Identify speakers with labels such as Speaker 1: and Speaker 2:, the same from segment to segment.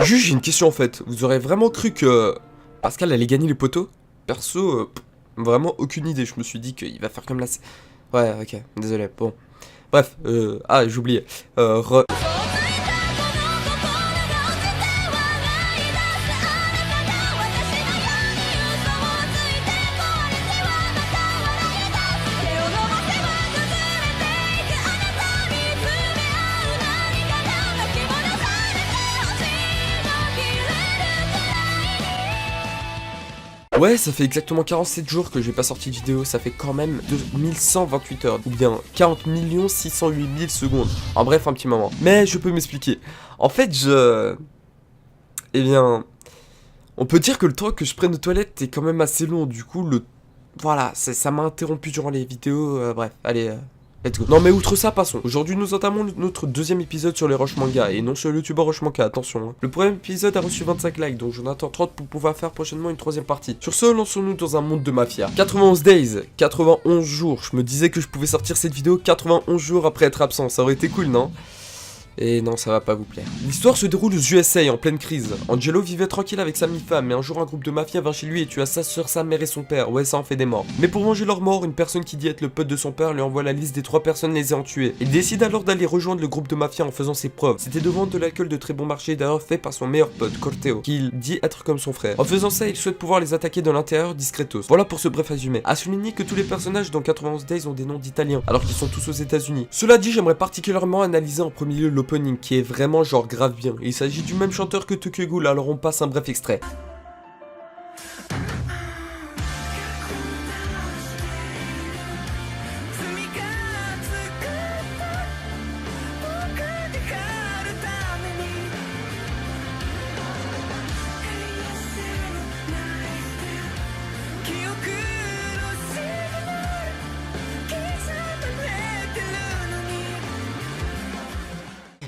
Speaker 1: Juste, j'ai une question en fait. Vous aurez vraiment cru que Pascal allait gagner les poteaux? Perso, vraiment aucune idée. Je me suis dit qu'il va faire comme la... Ouais, ok, désolé, bon. Bref, ah, j'ai oublié. Ouais, ça fait exactement 47 jours que j'ai pas sorti de vidéo, ça fait quand même 2128 heures, ou bien 40 608 000 secondes. En bref, un petit moment. Mais je peux m'expliquer. En fait, Eh bien... On peut dire que le temps que je prenne aux toilettes est quand même assez long, du coup, Voilà, ça m'a interrompu durant les vidéos, bref, allez... Let's go. Non mais outre ça, passons. Aujourd'hui nous entamons notre deuxième épisode sur les Rush Manga, et non sur le youtubeur Rush Manga, attention. Hein. Le premier épisode a reçu 25 likes, donc j'en attends 30 pour pouvoir faire prochainement une troisième partie. Sur ce, lançons-nous dans un monde de mafia. 91 days, 91 jours, je me disais que je pouvais sortir cette vidéo 91 jours après être absent, ça aurait été cool, non ? Et non, ça va pas vous plaire. L'histoire se déroule aux USA en pleine crise. Angelo vivait tranquille avec sa mi-femme, mais un jour un groupe de mafia vint chez lui et tua sa soeur, sa mère et son père. Ouais, ça en fait des morts. Mais pour venger leur mort, une personne qui dit être le pote de son père lui envoie la liste des 3 personnes les ayant tués. Il décide alors d'aller rejoindre le groupe de mafia en faisant ses preuves. C'était de vendre de l'alcool de très bon marché, d'ailleurs fait par son meilleur pote, Corteo, qu'il dit être comme son frère. En faisant ça, il souhaite pouvoir les attaquer de l'intérieur discretos. Voilà pour ce bref résumé. À souligner que tous les personnages dans 91 Days ont des noms d'Italiens, alors qu'ils sont tous aux États-Unis. Cela dit, j'aimerais particulièrement analyser en premier lieu l'opening, qui est vraiment genre grave bien. Il s'agit du même chanteur que Tokyo Ghoul, alors on passe un bref extrait.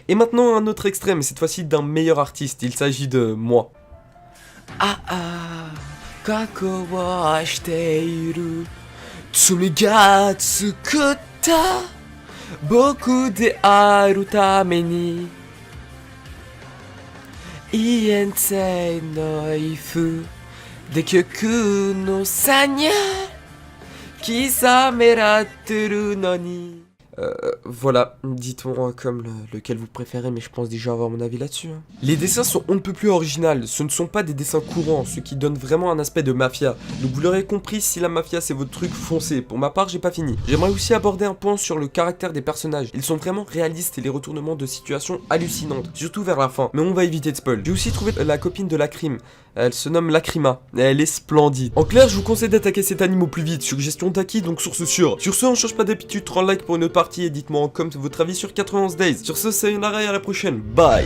Speaker 1: Et maintenant un autre extrait, mais cette fois-ci d'un meilleur artiste, il s'agit de moi. Ah ah, kako wa ashiteiru, tsumi ga tsukutta, boku de aru tame ni, iensei no ifu, de kyoku no sanya, kisameratturu no ni. Voilà, dites-moi comme lequel vous préférez, mais je pense déjà avoir mon avis là-dessus. Hein. Les dessins sont on ne peut plus original, ce ne sont pas des dessins courants, ce qui donne vraiment un aspect de mafia. Donc vous l'aurez compris, si la mafia c'est votre truc, foncez. Pour ma part, j'ai pas fini. J'aimerais aussi aborder un point sur le caractère des personnages. Ils sont vraiment réalistes et les retournements de situation hallucinantes, surtout vers la fin. Mais on va éviter de spoil. J'ai aussi trouvé la copine de Lacrime. Elle se nomme Lacrima, et elle est splendide. En clair, je vous conseille d'attaquer cet anime au plus vite, suggestion d'Aki, donc source sûre. Sur ce, on change pas d'habitude, 30 likes pour une autre partie, et dites-moi en com votre avis sur 91 Days. Sur ce, sayonara et à la prochaine, bye.